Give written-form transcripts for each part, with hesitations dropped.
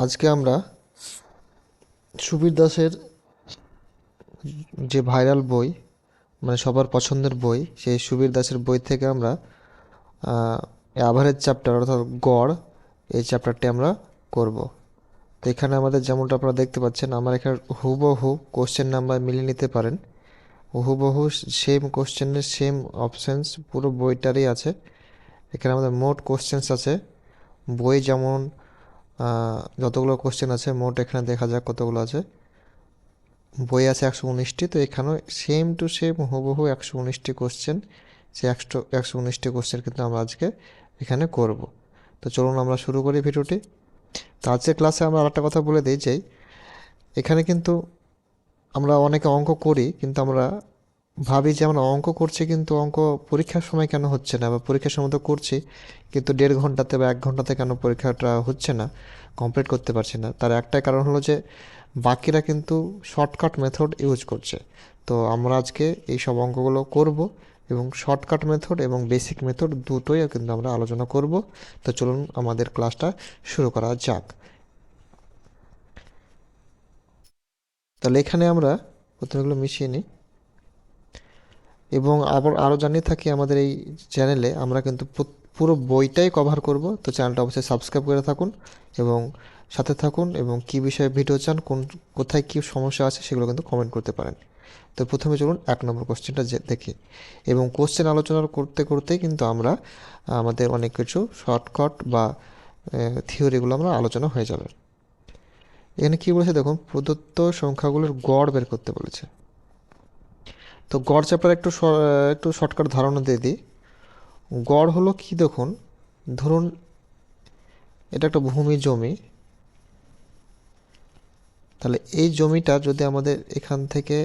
আজকে আমরা সুবীর দাসের যে ভাইরাল বই, মানে সবার পছন্দের বই, সেই সুবীর দাসের বই থেকে আমরা অ্যাভারেজ চ্যাপ্টার অর্থাৎ গড়, এই চ্যাপ্টারটি আমরা করব। তো এখানে আমাদের যেমনটা আপনারা দেখতে পাচ্ছেন, আমার এখানে হুবহু কোশ্চেন নাম্বার মিলিয়ে নিতে পারেন। হুবহু সেম কোশ্চেনের সেম অপশানস পুরো বইটারই আছে। এখানে আমাদের মোট কোশ্চেন্স আছে বই যেমন যতগুলো কোশ্চেন আছে মোট, এখানে দেখা যাক কতগুলো আছে। বই আছে 119টি, তো এখানেও সেম টু সেম হুবহু 119টি কোশ্চেন। সেই 119টি কোশ্চেন কিন্তু আমরা আজকে এখানে করব। তো চলুন আমরা শুরু করি ভিডিওটি। তো আজকের ক্লাসে আমরা আরেকটা কথা বলে দিই যে এখানে কিন্তু আমরা অনেকে অঙ্ক করি, কিন্তু আমরা ভাবি যে আমরা অঙ্ক করছি, কিন্তু অঙ্ক পরীক্ষার সময় কেন হচ্ছে না, বা পরীক্ষার সময় তো করছি কিন্তু 1.5 ঘন্টাতে বা 1 ঘন্টাতে কেন পরীক্ষাটা হচ্ছে না, কমপ্লিট করতে পারছি না। তার একটাই কারণ হলো যে বাকিরা কিন্তু শর্টকাট মেথড ইউজ করছে। তো আমরা আজকে এই সব অঙ্কগুলো করব, এবং শর্টকাট মেথড এবং বেসিক মেথড দুটোই কিন্তু আমরা আলোচনা করব। তো চলুন আমাদের ক্লাসটা শুরু করা যাক। তাহলে এখানে আমরা প্রথমে এগুলো মিশিয়ে নিই, এবং আবার আরও জানিয়ে থাকি আমাদের এই চ্যানেলে আমরা কিন্তু পুরো বইটাই কভার করব। তো চ্যানেলটা অবশ্যই সাবস্ক্রাইব করে থাকুন এবং সাথে থাকুন, এবং কী বিষয়ে ভিডিও চান, কোথায় কী সমস্যা আছে সেগুলো কিন্তু কমেন্ট করতে পারেন। তো প্রথমে চলুন 1 নম্বর কোশ্চেনটা দেখি, এবং কোশ্চেন আলোচনা করতে করতেই কিন্তু আমরা আমাদের অনেক কিছু শর্টকাট বা থিওরিগুলো আমরা আলোচনা হয়ে যাবে। এখানে কী বলেছে দেখুন, প্রদত্ত সংখ্যাগুলোর গড় বের করতে বলেছে। তো গড় চ্যাপ্টার একটু শর্টকাট ধারণা দিয়ে দিই। গড় হলো কি দেখুন, ধরুন এটা একটা ভূমি জমি। তাহলে এই জমিটা যদি আমাদের এখান থেকে,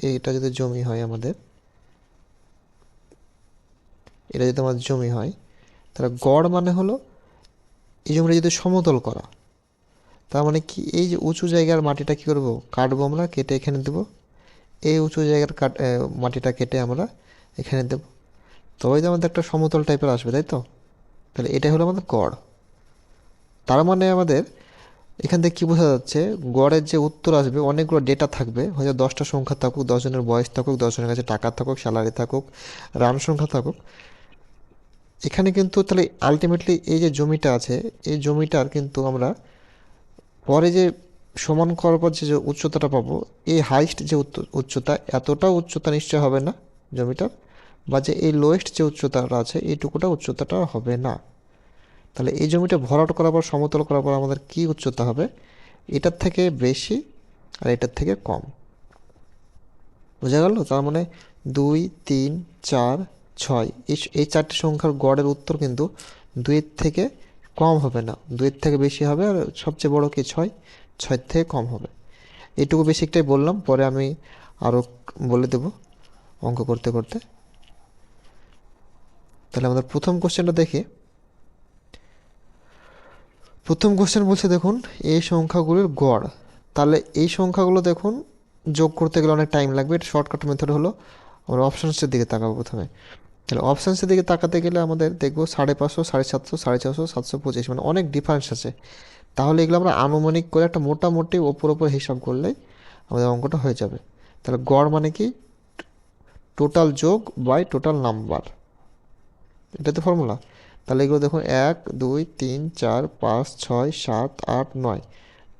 এইটা যদি জমি হয় আমাদের, এটা যদি আমাদের জমি হয়, তাহলে গড় মানে হলো এই জমিটা যদি সমতল করা, তার মানে কি এই যে উঁচু জায়গার মাটিটা কি করব, কাটবো আমরা, কেটে এখানে দেবো। এই উঁচু জায়গার মাটিটা কেটে আমরা এখানে দেবো, তবেই তো আমাদের একটা সমতল টাইপের আসবে, তাই তো? তাহলে এটাই হলো আমাদের গড়। তার মানে আমাদের এখান থেকে কী বোঝা যাচ্ছে, গড়ের যে উত্তর আসবে অনেকগুলো ডেটা থাকবে, হয়তো 10টা সংখ্যা থাকুক, 10 জনের বয়স থাকুক, 10 জনের কাছে টাকা থাকুক, স্যালারি থাকুক, রান সংখ্যা থাকুক। এখানে কিন্তু তাহলে আলটিমেটলি এই যে জমিটা আছে, এই জমিটার কিন্তু আমরা পরে যে সমান করার পর যে উচ্চতাটা পাবো, এই হাইস্ট যে উচ্চতা, এতটা উচ্চতা নিশ্চয় হবে না জমিটার, বা যে এই লোয়েস্ট যে উচ্চতাটা আছে এইটুকুটা উচ্চতাটা হবে না। তাহলে এই জমিটা ভরাট করার পর, সমতল করার পর আমাদের কি উচ্চতা হবে, এটার থেকে বেশি আর এটার থেকে কম। বোঝা গেল? তার মানে 2, 3, 4, 6, এই চারটি সংখ্যার গড়ের উত্তর কিন্তু 2-এর থেকে কম হবে না, 2-এর থেকে বেশি হবে, আর সবচেয়ে বড় কি 6, 6-এর থেকে কম হবে। এইটুকু বেসিকটাই বললাম, পরে আমি আরও বলে দেব অঙ্ক করতে করতে। তাহলে আমাদের প্রথম কোশ্চেনটা দেখি। প্রথম কোশ্চেন বলছে দেখুন, এই সংখ্যাগুলোর গড়। তাহলে এই সংখ্যাগুলো দেখুন যোগ করতে গেলে অনেক টাইম লাগবে। এটা শর্টকাট মেথড হলো, আমরা অপশানসের দিকে তাকাবো প্রথমে। তাহলে অপশানসের দিকে তাকাতে গেলে আমাদের দেখবো 550, 750, 750, 725, মানে অনেক ডিফারেন্স আছে। তাহলে এগুলো আমরা আনুমানিক করে একটা মোটামুটি ওপর হিসাব করলেই আমাদের অঙ্কটা হয়ে যাবে। তাহলে গড় মানে কি, টোটাল যোগ বাই টোটাল নাম্বার, এটা তো ফর্মুলা। তাহলে এগুলো দেখুন 1, 2, 3, 4, 5, 6, 7, 8, 9,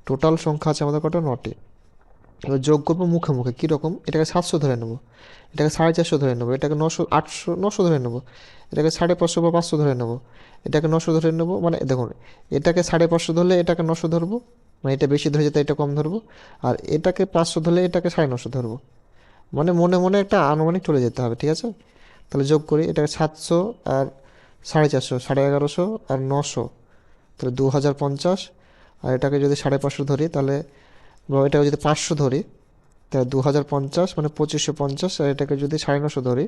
টোটাল সংখ্যা আছে আমাদের কটা, 9টি। এবার যোগ করবো মুখে মুখে, কীরকম, এটাকে 700 ধরে নেবো, এটাকে 450 ধরে নেবো, এটাকে 900, 800, 900 ধরে নেবো, এটাকে 550 বা 500 ধরে নেবো, এটাকে 900 ধরে নেবো। মানে দেখুন, এটাকে 550 ধরলে এটাকে 900 ধরবো, মানে এটা বেশি ধরে যেতে এটা কম ধরবো, আর এটাকে 500 ধরলে এটাকে 950 ধরবো। মানে মনে মনে একটা আনুমানিক চলে যেতে হবে, ঠিক আছে? তাহলে যোগ করি, এটাকে 700 আর 450, 1150 আর 900, তাহলে 2050। আর এটাকে যদি 550 ধরি, তাহলে বা এটাকে যদি 500 ধরি, তাহলে 2050 মানে 2550। আর এটাকে যদি 950 ধরি,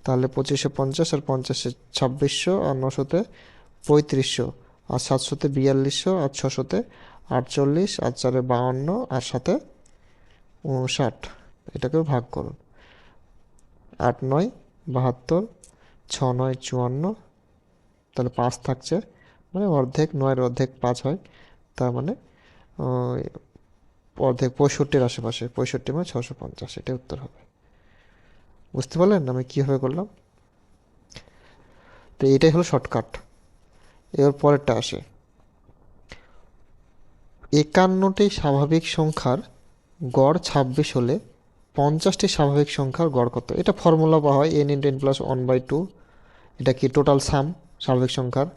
তাহলে 2550 আর 50-এ 2600, আর 900-তে 3500, আর 700-তে 4200, আর 600-তে 48, আর 4-এ 52, আর 7-এ 59। এটাকেও ভাগ করুন, 8-9 72, 6-9 54, তাহলে 5 থাকছে, মানে অর্ধেক, 9-এর অর্ধেক 5 হয়, তার মানে ওই অর্ধেক 65-র আশেপাশে, 65 মানে 650, এটাই উত্তর হবে। বুঝতে পারলেন আমি কীভাবে করলাম? তো এটাই হলো শর্টকাট। এবার পরেরটা আসে, 51টি স্বাভাবিক সংখ্যার গড় 26 হলে 50টি স্বাভাবিক সংখ্যার গড় কত? এটা ফর্মুলা পাওয়া হয় n × n+1/2। এটা কি টোটাল সাম স্বাভাবিক সংখ্যার।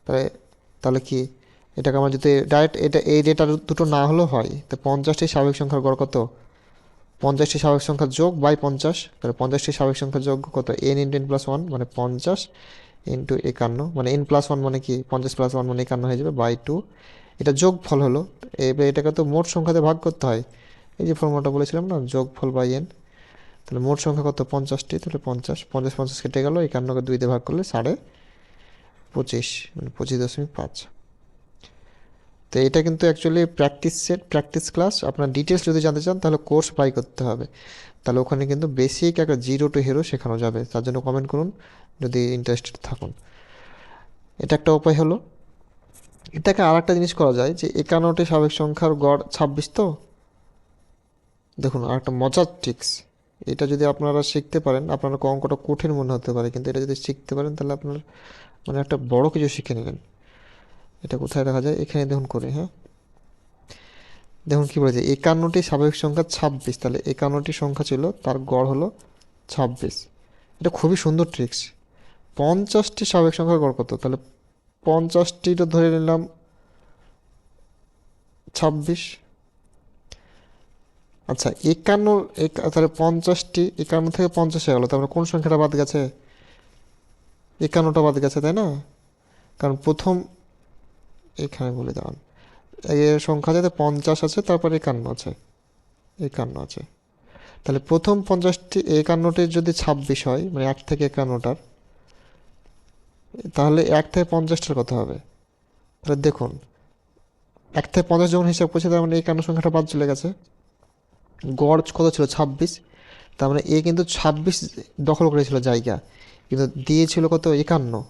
তাহলে তাহলে কি এটাকে আমার যদি ডাইরেক্ট এটা এই ডেটা দুটো না হলেও হয়, তো 50টি স্বাভাবিক সংখ্যার গড় কত? 50টি স্বাভাবিক সংখ্যা যোগ বাই 50, তাহলে 50টি স্বাভাবিক সংখ্যা যোগ কত? n × n+1 মানে 50 ইন্টু 51, মানে n+1 মানে কি 50 + 1 মানে 51 হয়ে যাবে, বাই 2। এটা যোগফল হলো। এবার এটাকে তো মোট সংখ্যাতে ভাগ করতে হয়, এই যে ফর্মুলাটা বলেছিলাম না, যোগফল বাই n। তাহলে মোট সংখ্যা কত? 50টি, তাহলে 50 50 50 কেটে গেল, 51কে 2 দিয়ে ভাগ করলে 25.5, মানে 25.5। তো এটা কিন্তু actually practice set, practice class. আপনার ডিটেলস যদি জানতে চান তাহলে কোর্স বাই করতে হবে, তাহলে ওখানে কিন্তু বেসিক একটা জিরো টু হিরো শেখানো যাবে। তার জন্য কমেন্ট করুন যদি ইন্টারেস্টেড থাকুন। এটা একটা উপায় হলো। এটাকে আর একটা জিনিস করা যায় যে 51টি স্বাভাবিক সংখ্যার গড় 26 তো। দেখুন আর একটা মজার ট্রিক্স, এটা যদি আপনারা শিখতে পারেন, আপনার অঙ্কটা কঠিন মনে হতে পারে, কিন্তু এটা যদি শিখতে পারেন তাহলে আপনার মানে একটা বড় কিছু শিখে নিলেন। এটা কোথায় দেখা যায়? এখানে দেখুন করে, হ্যাঁ দেখুন কি বলেছে, 51টি স্বাভাবিক সংখ্যা 26, তাহলে 51টি সংখ্যা ছিল, তার গড় হলো 26। এটা খুবই সুন্দর ট্রিক্স। 50টি স্বাভাবিক সংখ্যার গড় কত? তাহলে 50টিটা ধরে নিলাম 26। আচ্ছা 51, তাহলে 50টি 51 থেকে 50 হয়ে গেলো, তারপরে কোন সংখ্যাটা বাদ গেছে? 51টা বাদ গেছে, তাই না? কারণ প্রথম, এখানে বলে দেওয়ান এর সংখ্যা যাতে 50 আছে, তারপরে 51 আছে, 51 আছে। তাহলে প্রথম 50টি 51টির যদি 26 হয়, মানে 1 থেকে 51টার, তাহলে 1 থেকে 50টার কত হবে? তাহলে দেখুন 1 থেকে 50 যখন হিসাব করছে, তার মানে 51 সংখ্যাটা বাদ চলে গেছে। গড় কত ছিল? 26। তার মানে এ কিন্তু 26 দখল করেছিল জায়গা, কিন্তু দিয়েছিল কত? 51।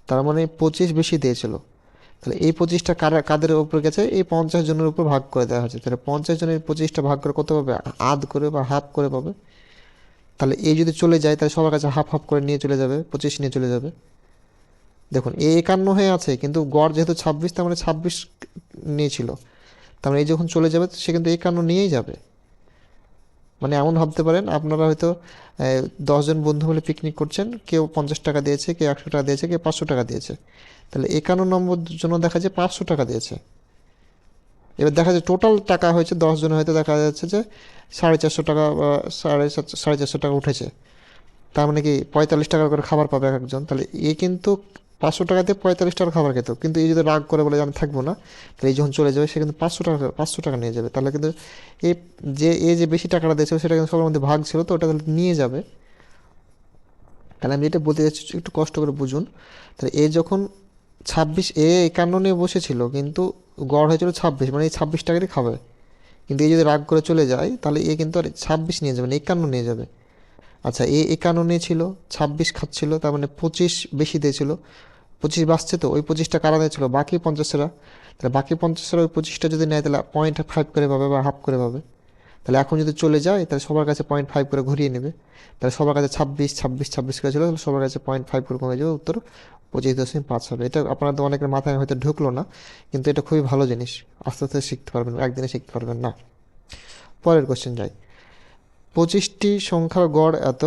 তার মানে 25 বেশি দিয়েছিল। তাহলে এই 25টা কাদের উপর গেছে? এই 50 জনের উপর ভাগ করে দেওয়া হয়েছে। তাহলে 50 জনের 25টা ভাগ করে কত পাবে? আধ করে বা হাফ করে পাবে। তাহলে এই যদি চলে যায় তাহলে সবার কাছে হাফ হাফ করে নিয়ে চলে যাবে, 25 নিয়ে চলে যাবে। দেখুন এ 51 হয়ে আছে, কিন্তু গড় যেহেতু 26, তার মানে 26 নিয়েছিল, তার মানে এই যখন চলে যাবে সে কিন্তু 51 নিয়েই যাবে। মানে এমন ভাবতে পারেন আপনারা হয়তো 10 জন বন্ধু মিলে পিকনিক করছেন, কেউ 50 টাকা দিয়েছে, কেউ 100 টাকা দিয়েছে, কেউ 500 টাকা দিয়েছে। তাহলে 51 নম্বর জন্য দেখা যায় 500 টাকা দিয়েছে। এবার দেখা যায় টোটাল টাকা হয়েছে 10 জনের, হয়তো দেখা যাচ্ছে যে 450 টাকা বা 450 টাকা উঠেছে। তার মানে কি 45 টাকা করে খাবার পাবে এক একজন। তাহলে এ কিন্তু 500 টাকাতে 45 টাকার খাবার খেত, কিন্তু এই যদি রাগ করে বলে যে আমি থাকবো না, তাহলে এই যখন চলে যাবে সে কিন্তু 500 টাকা নিয়ে যাবে। তাহলে কিন্তু এই যে বেশি টাকাটা দিয়েছিল সেটা কিন্তু সবার মধ্যে ভাগ ছিল, তো ওটা তাহলে নিয়ে যাবে। তাহলে আমি যেটা বলতে চাচ্ছি একটু কষ্ট করে বুঝুন। তাহলে এ যখন 26, 51 নিয়ে বসেছিল, কিন্তু গড় হয়েছিল 26, মানে এই 26 টাকারই খাবে। কিন্তু এই যদি রাগ করে চলে যায় তাহলে এ কিন্তু আর 26 নিয়ে যাবে না, 51 নিয়ে যাবে। আচ্ছা এ 51 নিয়েছিল, 26 খাচ্ছিল, তার মানে 25 বেশি দিয়েছিল, 25 বাঁচছে, তো ওই 25টা কারা দিয়েছিল? বাকি 50রা। তাহলে বাকি 50রা ওই 25টা যদি নেয় তাহলে 0.5 করে পাবে বা হাফ করে পাবে। তাহলে এখন যদি চলে যায় তাহলে সবার কাছে 0.5 করে ঘুরিয়ে নেবে। তাহলে সবার কাছে 26 26 26 করে ছিল, তাহলে সবার কাছে 0.5 করে কমে যাবে, উত্তর 25.5 হবে। এটা আপনাদের অনেকের মাথায় হয়তো ঢুকলো না, কিন্তু এটা খুবই ভালো জিনিস, আস্তে আস্তে শিখতে পারবেন, একদিনে শিখতে পারবেন না। পরের কোশ্চেন যাই। 25টি সংখ্যার গড় এত,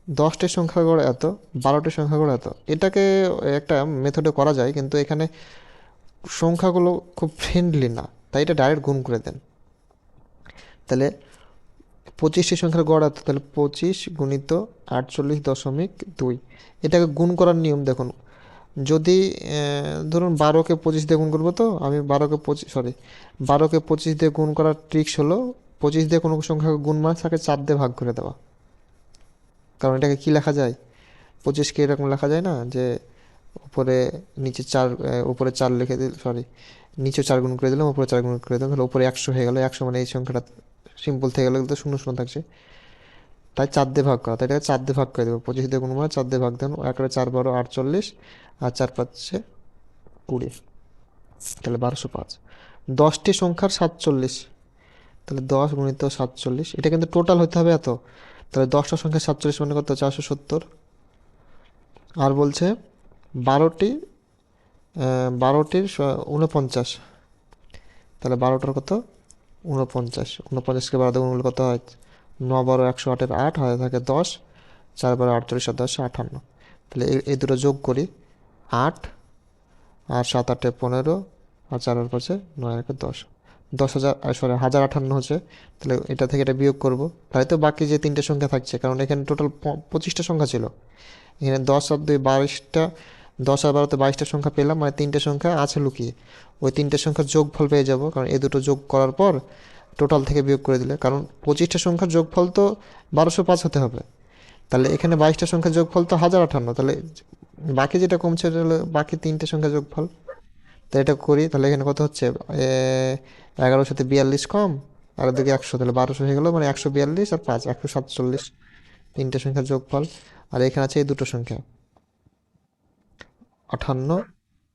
10টি সংখ্যার গড় এত, 12টি সংখ্যার গড় এত। এটাকে একটা মেথডে করা যায়, কিন্তু এখানে সংখ্যাগুলো খুব ফ্রেন্ডলি না, তাই এটা ডাইরেক্ট গুণ করে দেন। তাহলে 25টি সংখ্যার গড় এত, তাহলে 25 গুণিত 48.2। এটাকে গুণ করার নিয়ম দেখুন, যদি ধরুন 12কে 25 দিয়ে গুণ করবো, তো আমি 12কে 25 দিয়ে গুণ করার ট্রিক্স হলো 25 দিয়ে কোনো সংখ্যাকে গুণ মানে তাকে 4 দিয়ে ভাগ করে দেওয়া। কারণ এটাকে কি লেখা যায়? 25কে এরকম লেখা যায় না যে উপরে নিচে 4, উপরে 4 লিখে দিল, নিচে 4 গুণ করে দিলাম, উপরে 4 গুণ করে দিলাম, তাহলে উপরে 100 হয়ে গেল। 100 মানে এই সংখ্যাটা সিম্পল থেকে গেলো, কিন্তু শূন্য শূন্য থাকছে, তাই 4 দিয়ে ভাগ করা। তাই এটাকে 4 দিয়ে ভাগ করে দেবো, 25 দিয়ে গুণ মানে 4 দিয়ে ভাগ দেন, 1 4 12 48, আর 4 5 20। তাহলে 1205। 10টি সংখ্যার 47, তাহলে 10 গুণিত 47, এটা কিন্তু টোটাল হতে হবে এত। তাহলে 10টা সংখ্যা 47 মানে কত, 470। আর বলছে 12টি, 12টির 49, তাহলে 12টার কত, 49। 49কে 12 দিয়ে গুণ করলে কত হয়, 9 12 108-এর 8, হাতে থাকে 10, 4 12 48 আর 10 58। তাহলে এই দুটো যোগ করি, 8 আর 7 8 15, আর 4 আর 5 9 1 10, 10,000, সরি 1058 হচ্ছে। তাহলে এটা থেকে এটা বিয়োগ করব, তাই তো বাকি যে তিনটে সংখ্যা থাকছে, কারণ এখানে টোটাল 25টা সংখ্যা ছিল, এখানে 10 আর 2 22টা, 10 আর 12তে 22টা সংখ্যা পেলাম, মানে তিনটে সংখ্যা আছে লুকিয়ে। ওই তিনটে সংখ্যার যোগফল পেয়ে যাব, কারণ এই দুটো যোগ করার পর টোটাল থেকে বিয়োগ করে দিলে, কারণ 25টা সংখ্যার যোগফল তো 1205 হতে হবে। তাহলে এখানে 22টা সংখ্যার যোগফল তো 1058, তাহলে বাকি যেটা কমছে এটা হলো বাকি তিনটে সংখ্যার যোগফল। তাহলে এটা করি, তাহলে এখানে কত হচ্ছে, 11 সাথে 42 কম, আর ওদিকে 100, তাহলে 1200 হয়ে গেল, মানে 142 আর 5 147, তিনটে সংখ্যার যোগফল। আর এখানে আছে এই দুটো সংখ্যা 58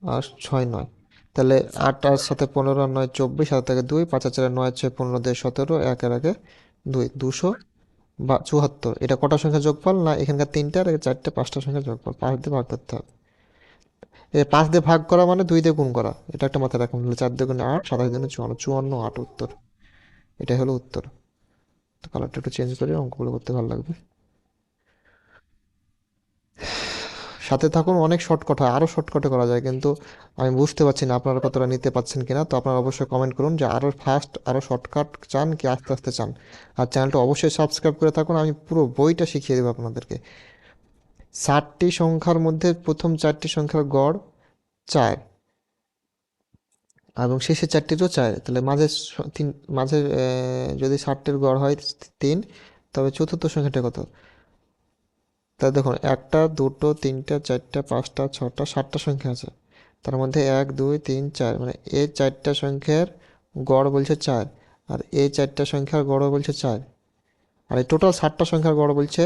আর 6 9, তাহলে 8 আর সাথে 15 আর 9 24, সাথে থেকে 2, 5 আর 4 9 6 15 দিয়ে 17, 1 এর আগে 2 274। এটা কটা সংখ্যা যোগফল না, এখানকার তিনটা আর 4টে 5টা সংখ্যা যোগফল, 5 দিয়ে ভাগ করতে হবে। এই 5 দিয়ে ভাগ করা মানে 2 দিয়ে গুণ করা, এটা একটা মাথায় রাখুন। 4 দিয়ে গুণে 8, 27 দিয়ে 54, 54 8 উত্তর। এটাই হলো উত্তর। তো কালারটা একটু চেঞ্জ করে অঙ্কগুলো করতে ভালো লাগবে। সাথে থাকুন, অনেক শর্টকাট হয়, আরও শর্টকাটে করা যায়, কিন্তু আমি বুঝতে পারছি না আপনারা কতটা নিতে পারছেন কিনা। তো আপনারা অবশ্যই কমেন্ট করুন যে আরও ফাস্ট, আরও শর্টকাট চান কি আস্তে আস্তে চান। আর চ্যানেলটা অবশ্যই সাবস্ক্রাইব করে থাকুন, আমি পুরো বইটা শিখিয়ে দেবো আপনাদেরকে। 60টি সংখ্যার মধ্যে প্রথম 4টি সংখ্যার গড় 4, এবং শেষের 4টিরও 4, তাহলে মাঝের তিন, মাঝের যদি 60টির গড় হয় 3, তবে চতুর্থ সংখ্যাটা কত। তাহলে দেখুন, একটা দুটো তিনটা চারটা পাঁচটা ছটা 7টা সংখ্যা আছে, তার মধ্যে 1 2 3 4, মানে এই 4টা সংখ্যার গড় বলছে 4, আর এই 4টা সংখ্যার গড় বলছে 4, আর এই টোটাল 7টা সংখ্যার গড় বলছে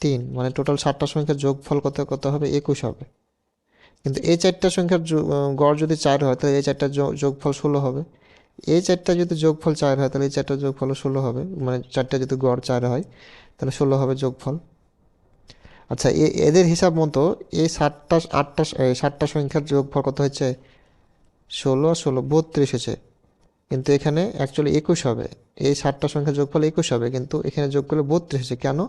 3, মানে টোটাল 7টা সংখ্যার যোগফল কত কত হবে, 21 হবে। কিন্তু এই 4টা সংখ্যার গড় যদি 4 হয়, তাহলে এই 4টার যোগফল 16 হবে। এই 4টা যদি যোগফল 4 হয়, তাহলে এই 4টার যোগফল 16 হবে, মানে 4টা যদি গড় 4 হয় তাহলে 16 হবে যোগফল। আচ্ছা, এদের হিসাব মতো এই 7টা সংখ্যার যোগফল কত হচ্ছে, 16 আর 16 32 হয়েছে, কিন্তু এখানে অ্যাকচুয়ালি 21 হবে। এই 7টা সংখ্যার যোগফল 21 হবে, কিন্তু এখানে যোগ করলে 32 হয়েছে, কেন,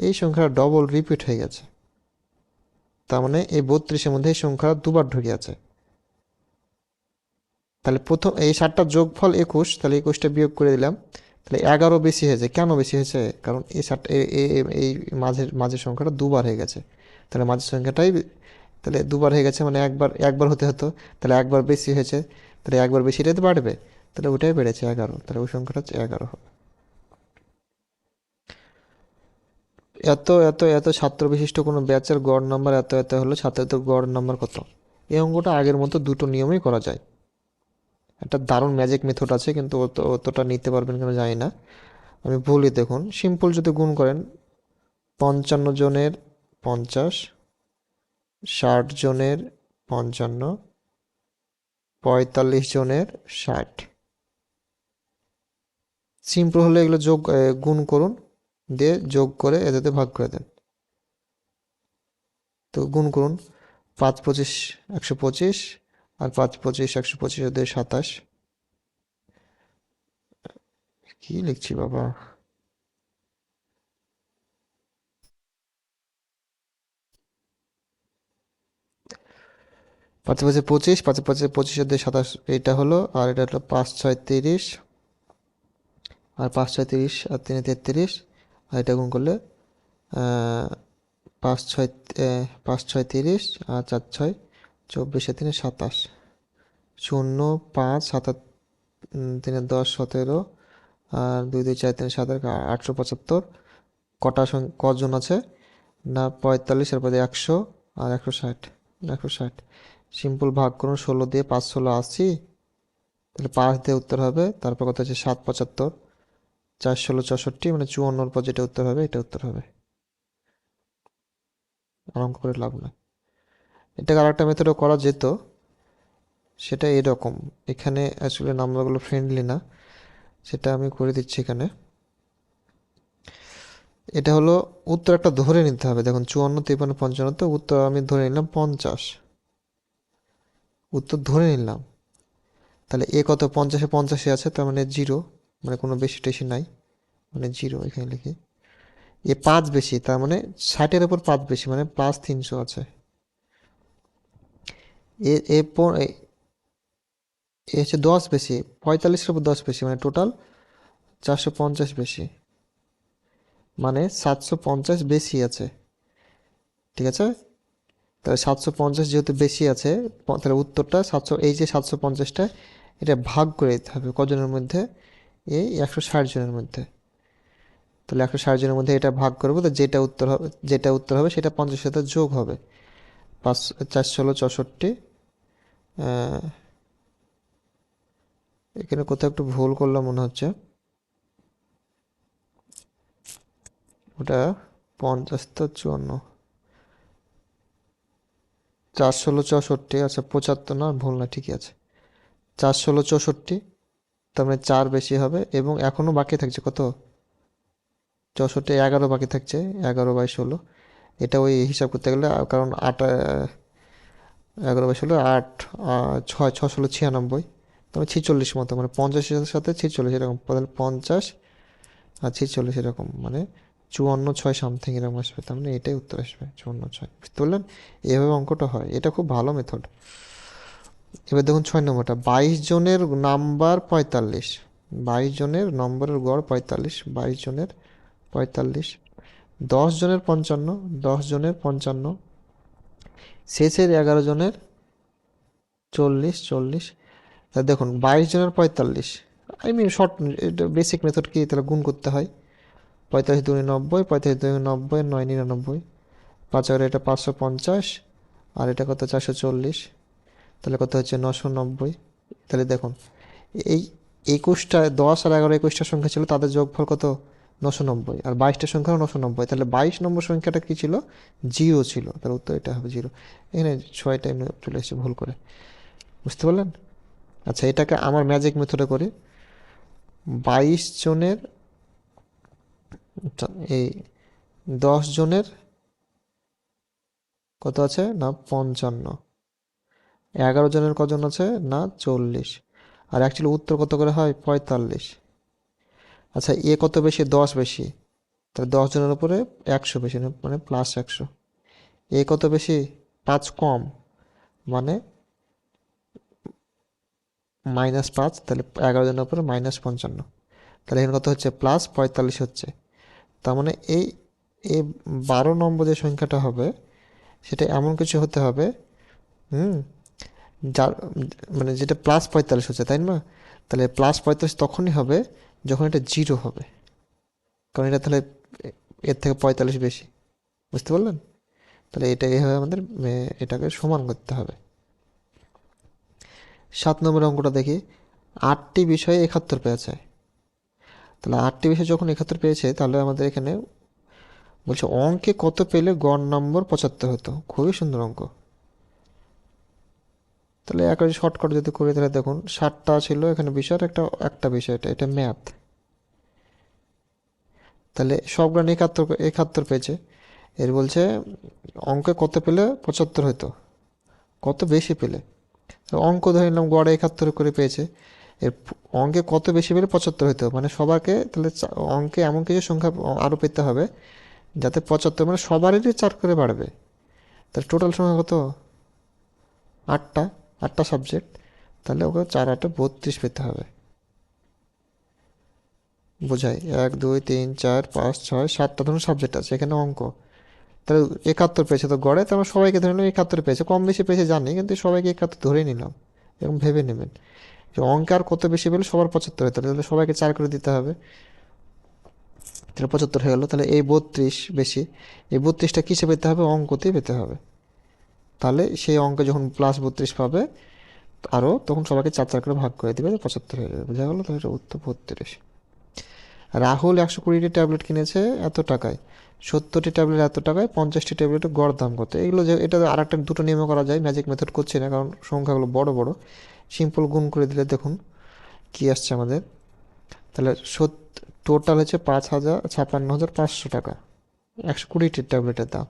এই সংখ্যাটা ডবল রিপিট হয়ে গেছে। তার মানে এই 32-এর মধ্যে এই সংখ্যা দুবার ঢুকে আছে। তাহলে প্রথম এই 7টার যোগফল 21, তাহলে 21টা বিয়োগ করে দিলাম, তাহলে 11 বেশি হয়েছে। কেন বেশি হয়েছে, কারণ এই 7 এই মাঝের সংখ্যাটা দুবার হয়ে গেছে, তাহলে মাঝের সংখ্যাটাই, তাহলে দুবার হয়ে গেছে, মানে একবার একবার হতে হতো, তাহলে একবার বেশি হয়েছে, তাহলে একবার বেশি এটাতে বাড়বে, তাহলে ওটাই বেড়েছে 11, তাহলে ওই সংখ্যাটা হচ্ছে 11 হবে। এত এত এত ছাত্র বিশিষ্ট কোনো ব্যাচের গড় নাম্বার এত এত হলো, ছাত্রদের গড় নাম্বার কত। এই অঙ্কটা আগের মতো দুটো নিয়মেই করা যায়। একটা দারুণ ম্যাজিক মেথড আছে, কিন্তু অতটা নিতে পারবেন কিনা জানি না। আমি বলি, দেখুন, সিম্পল যদি গুণ করেন, 55 জনের 50, 60 জনের 55, 45 জনের 60, সিম্পল হলে এগুলো গুণ করুন, দিয়ে যোগ করে এদেরকে ভাগ করে দেন। তো গুণ করুন, 5 25 125, আর 5 25 125 ওদের 27, কি লিখছি বাবা, 5 5 25, 5 5 25 ওদের 27, এইটা হলো। আর এটা হলো 5 6 30, আর 5 6 30, আর 3 33, আর এটা গুণ করলে 5 6, 5 6 30, আর 4 6 24, 3 27, 0 5 7 3 10 17, আর 2 2 4 3 7 875। কজন আছে না, 45 এর পরে 100 আর 160, 160। সিম্পল ভাগ করুন 16 দিয়ে, 5 16 80, তাহলে 5 দিয়ে উত্তর হবে। তারপর কত হচ্ছে 7 75, 4 16 64, মানে 54 পর যেটা উত্তর হবে এটা উত্তর হবে। আর অঙ্ক করে লাভ নাই। এটা আরেকটা মেথডও করা যেত, সেটা এরকম। এখানে আসলে নাম্বারগুলো ফ্রেন্ডলি না, সেটা আমি করে দিচ্ছি এখানে। এটা হলো উত্তর একটা ধরে নিতে হবে। দেখুন 54, 53, 55, তো উত্তর আমি ধরে নিলাম 50, উত্তর ধরে নিলাম। তাহলে এ কত, 50-এ 85 আছে, তার মানে জিরো, মানে কোনো বেশি টেশি নাই, মানে জিরো এখানে লিখি। এ 5 বেশি, তার মানে 60-এর উপর 5 বেশি, মানে +300 আছে। এ এ প- এ এ হচ্ছে 10 বেশি, 45-এর উপর 10 বেশি, মানে টোটাল 450 বেশি, মানে 750 বেশি আছে। ঠিক আছে, তাহলে 750 যেহেতু বেশি আছে, তাহলে উত্তরটা 700, এই যে 750টা, এটা ভাগ করে দিতে হবে কজনের মধ্যে, এই 160 জনের মধ্যে। তাহলে 160 জনের মধ্যে এটা ভাগ করবো, তো যেটা উত্তর হবে সেটা 50-এর সাথে যোগ হবে। 5, 4 ষোলো 64। এখানে কোথাও একটু ভুল করলাম মনে হচ্ছে, ওটা 50 তো 54, 4 ষোলো 64, আচ্ছা 75 না, ভুল না, ঠিকই আছে। 4 ষোলো 64, তার মানে 4 বেশি হবে, এবং এখনো বাকি থাকছে কত, 64, 11 বাকি থাকছে, 11/16। এটা ওই হিসাব করতে গেলে, কারণ 8, 11/16, 8, 6, 6 ষোলো 96, তবে 46 মতো, মানে 50-এর সাথে 46 এরকম, তাহলে 50 আর 46 এরকম, মানে 54, 6 সামথিং এরকম আসবে, তার মানে এটাই উত্তর আসবে 54, 6। বুঝতে পারলেন? এভাবে অঙ্কটা হয়, এটা খুব ভালো মেথড। এবার দেখুন 6 নম্বরটা, 22 জনের নাম্বার 45, 22 জনের নম্বরের গড় 45, 22 জনের 45, 10 জনের 55, 10 জনের 55, শেষের 11 জনের 40, 40। তা দেখুন 22 জনের 45, শর্ট, এটা বেসিক মেথড কি, তাহলে গুণ করতে হয়। 45 দুগুণে 90, 45 দুগুণে 90, 9 99, 5 আর এটা 550, আর এটা কত 440, তাহলে কত হচ্ছে 990। তাহলে দেখুন এই 21টা, 10 আর 11, 21টা সংখ্যা ছিল, তাদের যোগফল কত, 990, আর 22টা সংখ্যা 990, তাহলে 22 নম্বর সংখ্যাটা কি ছিল, জিরো ছিল, তার উত্তর এটা হবে জিরো। এখানে 6টা চলে এসেছে ভুল করে। বুঝতে পারলেন? আচ্ছা, এটাকে আমার ম্যাজিক মেথডে করি। 22 জনের, এই 10 জনের কত আছে না 55, 11 জনের কজন আছে না 40, আর অ্যাকচুয়ালি উত্তর কত করে হয় 45। আচ্ছা, এ কত বেশি, 10 বেশি, তাহলে 10 জনের উপরে 100 বেশি, মানে +100। এ কত বেশি, 5 কম, মানে -5, তাহলে 11 জনের উপরে -55, তাহলে এখানে কত হচ্ছে, +45 হচ্ছে। তার মানে এই 12 নম্বর যে সংখ্যাটা হবে, সেটা এমন কিছু হতে হবে, হুম, যার, মানে যেটা +45 হচ্ছে, তাই না? তাহলে +45 তখনই হবে যখন এটা জিরো হবে, কারণ এটা তাহলে এর থেকে 45 বেশি। বুঝতে পারলেন? তাহলে এটা এইভাবে আমাদের এটাকে সমান করতে হবে। 7 নম্বর অঙ্কটা দেখি, 8টি বিষয়ে 71 পেয়েছে। তাহলে 8টি বিষয়ে যখন 71 পেয়েছে, তাহলে আমাদের এখানে বলছে অঙ্কে কত পেলে গড় নম্বর 75 হতো। খুবই সুন্দর অঙ্ক। তাহলে একেবারে শর্টকাট যদি করি, তাহলে দেখুন 7টা ছিল এখানে বিষয়ের, একটা বিষয়, এটা ম্যাথ। তাহলে সবগুলো 71, 71 পেয়েছে। এর বলছে অঙ্কে কত পেলে 75 হতো, কত বেশি পেলে। তো অঙ্ক ধরে নিলাম গড়ে 71 করে পেয়েছে। এর অঙ্কে কত বেশি পেলে 75 হতো, মানে সবাইকে, তাহলে অঙ্কে এমন কিছু সংখ্যা আরও পেতে হবে যাতে 75, মানে সবারই 4 করে বাড়বে। তাহলে টোটাল সংখ্যা কত, 8টা, 8টা সাবজেক্ট, তাহলে ওকে 4 8 32 পেতে হবে। বোঝাই, 1 2 3 4 5 6 7টা ধরুন সাবজেক্ট আছে এখানে অঙ্ক। তাহলে 71 পেয়েছে, তো গড়ে তো আমরা সবাইকে ধরে নিলাম 71 পেয়েছে, কম বেশি পেয়েছে জানি, কিন্তু সবাইকে 71 ধরেই নিলাম। এরকম ভেবে নেবেন যে অঙ্কে আর কত বেশি পেলে সবার 75 হতো, তাহলে সবাইকে 4 করে দিতে হবে। তাহলে 75 হয়ে গেল। তাহলে এই 32 বেশি, এই 32টা কিসে পেতে হবে, অঙ্কতেই পেতে হবে। তাহলে সেই অঙ্কে যখন +32 পাবে, আরও তখন সবাইকে 4 4 করে ভাগ করে দিবে, 75 হয়ে যাবে। বোঝা গেল? তাহলে এটা উত্তর 32। রাহুল 120টি ট্যাবলেট কিনেছে এত টাকায়, 70টি ট্যাবলেট এত টাকায়, 50টি ট্যাবলেটের গড় দাম কত। এগুলো যে এটা আর একটা দুটো নিয়মে করা যায়, ম্যাজিক মেথড করছি না কারণ সংখ্যাগুলো বড় বড়। সিম্পল গুণ করে দিলে দেখুন কি আসছে আমাদের। তাহলে টোটাল হচ্ছে 5,56,500 টাকা 120টি ট্যাবলেটের দাম।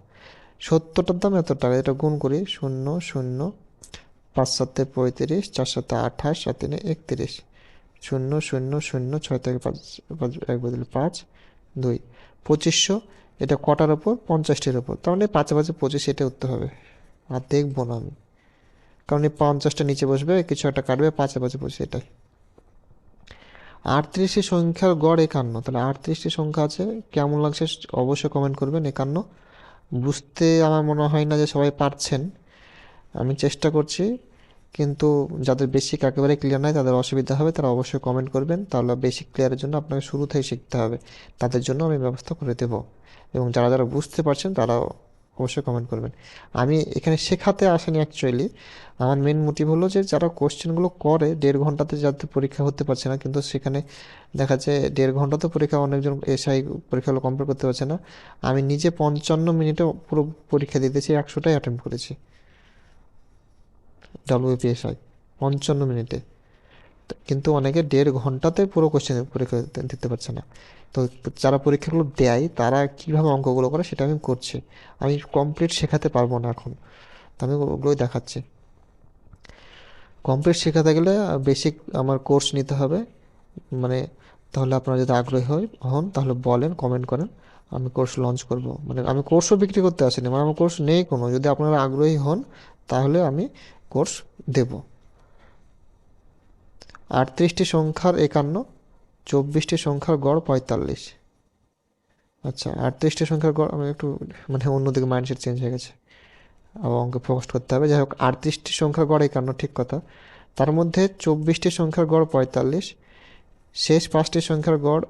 70টার দাম এত টাকা, এটা গুণ করি, 0 0 5 7 35, 4 7 28, 4 3 31, 0 0 0 6 থেকে 5 1 বদলে 5 2 2500। এটা কটার ওপর? 50টির ওপর, তার মানে 5 5 25, এটা উত্তর হবে। আর দেখবো না আমি, কারণ এই 50টা নিচে বসবে, কিছু একটা কাটবে, 5 5 25, এটাই। 38টি সংখ্যার গড় 51, তাহলে 38টি সংখ্যা আছে, কেমন লাগছে অবশ্যই কমেন্ট করবেন। 51 বুঝতে আমার মনে হয় না যে সবাই পারছেন, আমি চেষ্টা করছি, কিন্তু যাদের বেসিক একেবারে ক্লিয়ার নাই তাদের অসুবিধা হবে, তারা অবশ্যই কমেন্ট করবেন। তাহলে বেসিক ক্লিয়ারের জন্য আপনাকে শুরু থেকে শিখতে হবে, তাদের জন্য আমি ব্যবস্থা করে দেব। এবং যারা যারা বুঝতে পারছেন তারা অবশ্যই কমেন্ট করবেন। আমি এখানে শেখাতে আসিনি অ্যাকচুয়ালি, আমার মেন মোটিভ হলো যে যারা কোশ্চেনগুলো করে 1.5 ঘন্টাতে, যাতে পরীক্ষা হতে পারছে না, কিন্তু সেখানে দেখা যাচ্ছে 1.5 ঘন্টা তো পরীক্ষা, অনেকজন এসআই পরীক্ষাগুলো কমপ্লিট করতে পারছে না। আমি নিজে 55 মিনিটে পুরো পরীক্ষা দিতেছি, 100টাই অ্যাটেম্প করেছি WPSI 55 মিনিটে। কিন্তু অনেকে 1.5 ঘন্টাতে পুরো কোশ্চেন পরীক্ষা দিতে পারছে না। তো যারা পরীক্ষাগুলো দেয় তারা কীভাবে অঙ্কগুলো করে সেটা আমি করছি। আমি কমপ্লিট শেখাতে পারবো না এখন, তো আমি ওগুলোই দেখাচ্ছি। কমপ্লিট শেখাতে গেলে বেসিক আমার কোর্স নিতে হবে, মানে তাহলে আপনারা যদি আগ্রহী হন তাহলে বলেন, কমেন্ট করেন, আমি কোর্স লঞ্চ করব। মানে আমি কোর্সও বিক্রি করতে আসিনি, মানে আমার কোর্স নেই কোনো, যদি আপনারা আগ্রহী হন তাহলে আমি কোর্স দেব। 38টি সংখ্যার 51, 24টি সংখ্যার গড় 45। আচ্ছা, 38টি সংখ্যার গড়, আমি একটু মানে অন্যদিকে মাইন্ডসেট চেঞ্জ হয়ে গেছে, আবার অঙ্কে ফোকাস করতে হবে। যাই হোক, 38টি সংখ্যার গড় 51, ঠিক কথা। তার মধ্যে 24টি সংখ্যার গড় 45, শেষ 5টি সংখ্যার গড়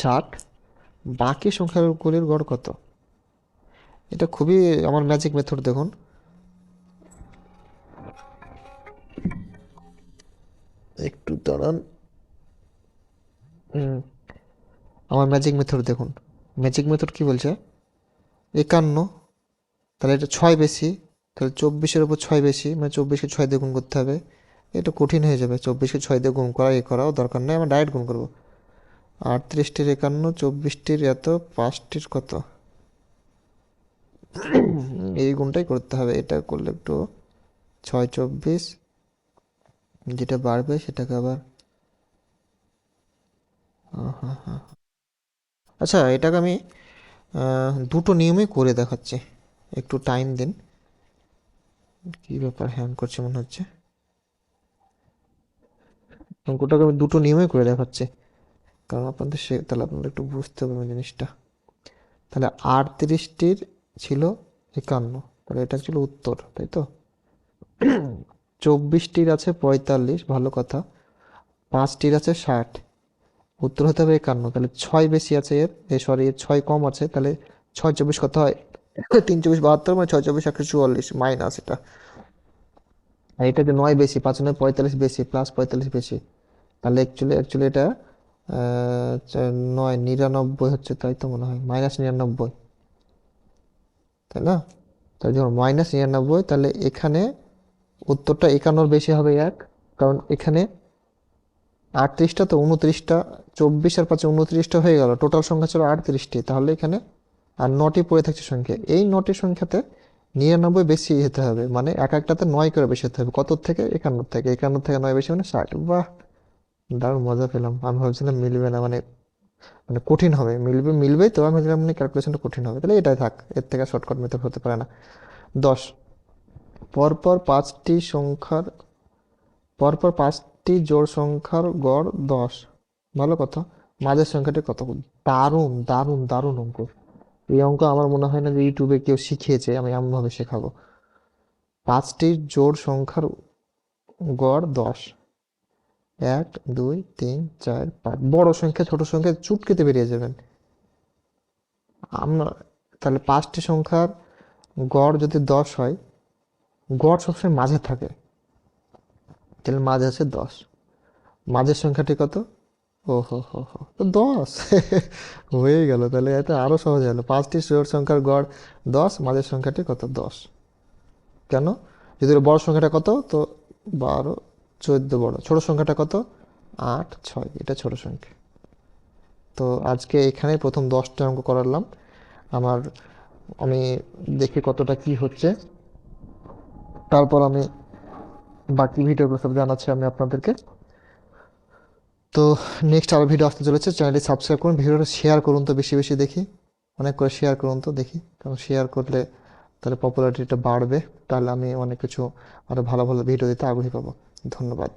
60, বাকি সংখ্যাগুলির গড় কত? এটা খুবই আমার ম্যাজিক মেথড, দেখুন একটু দাঁড়ান। আমার ম্যাজিক মেথড দেখুন, ম্যাজিক মেথড কি বলছে, 51, তাহলে এটা 6 বেশি, তাহলে 24-এর ওপর 6 বেশি, মানে 24কে 6 দিয়ে গুণ করতে হবে। এটা কঠিন হয়ে যাবে, 24কে 6 দিয়ে গুণ করা করাও দরকার নেই, আমরা ডাইরেক্ট গুণ করবো। 38টির 51, 24টির এত, 5টির কত, এই গুণটাই করতে হবে। এটা করলে একটু 6 24, যেটা বাড়বে সেটাকে আবার, আচ্ছা এটাকে আমি দুটো নিয়মে করে দেখাচ্ছি, একটু টাইম দিন। কি ব্যাপার, হ্যাং করছে মনে হচ্ছে। অঙ্কটাকে আমি দুটো নিয়মে করে দেখাচ্ছি, কারণ আপনাদের তাহলে আপনারা একটু বুঝতে পারবেন জিনিসটা। তাহলে 38টির ছিল 51, তাহলে এটা ছিল উত্তর, তাই তো। 24টির আছে 45, ভালো কথা। 5টির আছে 60, উত্তর হতে হবে 51, তাহলে 6 বেশি আছে এর, সরি এর 6 কম আছে, তাহলে 6 24 কত হয়? 3 24 72, মানে 6 24 144 মাইনাস এটা। আর এটা যে 9 বেশি, 5 9 45 বেশি, প্লাস 45 বেশি, তাহলে অ্যাকচুয়ালি এটা 9 99 হচ্ছে, তাই তো মনে হয়, -99, তাই না? তাই যখন -99, তাহলে এখানে উত্তরটা 51 বেশি হবে 1, কারণ এখানে 38টা তো 29টা, 24 আর 5 29টা হয়ে গেল, টোটাল সংখ্যা ছিল 38টি, তাহলে এখানে আর 9টি পড়ে থাকছে সংখ্যা, এই 9টি সংখ্যাতে 99 বেশি হতে হবে, মানে এক একটাতে 9 করে বেশি হতে হবে। কত থেকে? 51 থেকে, 51 থেকে 9 বেশি মানে 60। বাহ, দারুণ মজা পেলাম। আমি ভাবছিলাম মিলবে না, মানে মানে কঠিন হবে, মিলবেই তো, আমি ভাবছিলাম মানে ক্যালকুলেশনটা কঠিন হবে, তাহলে এটাই থাক, এর থেকে শর্টকাট মেথড হতে পারে না। 10, পরপর পাঁচটি সংখ্যার পরপর 5টি জোড় সংখ্যার গড় 10, ভালো কথা। মাঝের সংখ্যাটি কত? দারুণ দারুণ দারুণ অঙ্ক। এই অঙ্ক আমার মনে হয় না যে ইউটিউবে কেউ শিখিয়েছে, আমি এমনভাবে শেখাবো। 5টি জোড় সংখ্যার গড় 10, 1 2 3 4 5, বড় সংখ্যা ছোট সংখ্যা চুটকিতে বেরিয়ে যাবেন আমরা। তাহলে 5টি সংখ্যার গড় যদি 10 হয়, গড় সবসময় মাঝে থাকে, তাহলে মাঝে আছে 10, মাঝের সংখ্যাটি কত? ও হো হো হো, তো 10 হয়ে গেল তাহলে, এটা আরো সহজ হলো। 5টি জোড় সংখ্যার গড় 10, মাঝের সংখ্যাটি কত? 10। কেন? যদি ওর বড় সংখ্যাটা কত, তো 12, 14 বড়, ছোট সংখ্যাটা কত? 8, 6, এটা ছোট সংখ্যা। তো আজকে এখানে প্রথম 10টা অঙ্ক করালাম। আমার, আমি দেখি কতটা কি হচ্ছে, তারপর আমি বাকি ভিডিওগুলো সব জানাচ্ছি আমি আপনাদেরকে। তো নেক্সট আরও ভিডিও আসতে চলেছে, চ্যানেলটি সাবস্ক্রাইব করুন, ভিডিওটা শেয়ার করুন তো বেশি বেশি, দেখি অনেক করে শেয়ার করুন তো দেখি, কারণ শেয়ার করলে তাহলে পপুলারিটিটা বাড়বে, তাহলে আমি অনেক কিছু আরও ভালো ভালো ভিডিও দিতে আগ্রহী পাবো। ধন্যবাদ।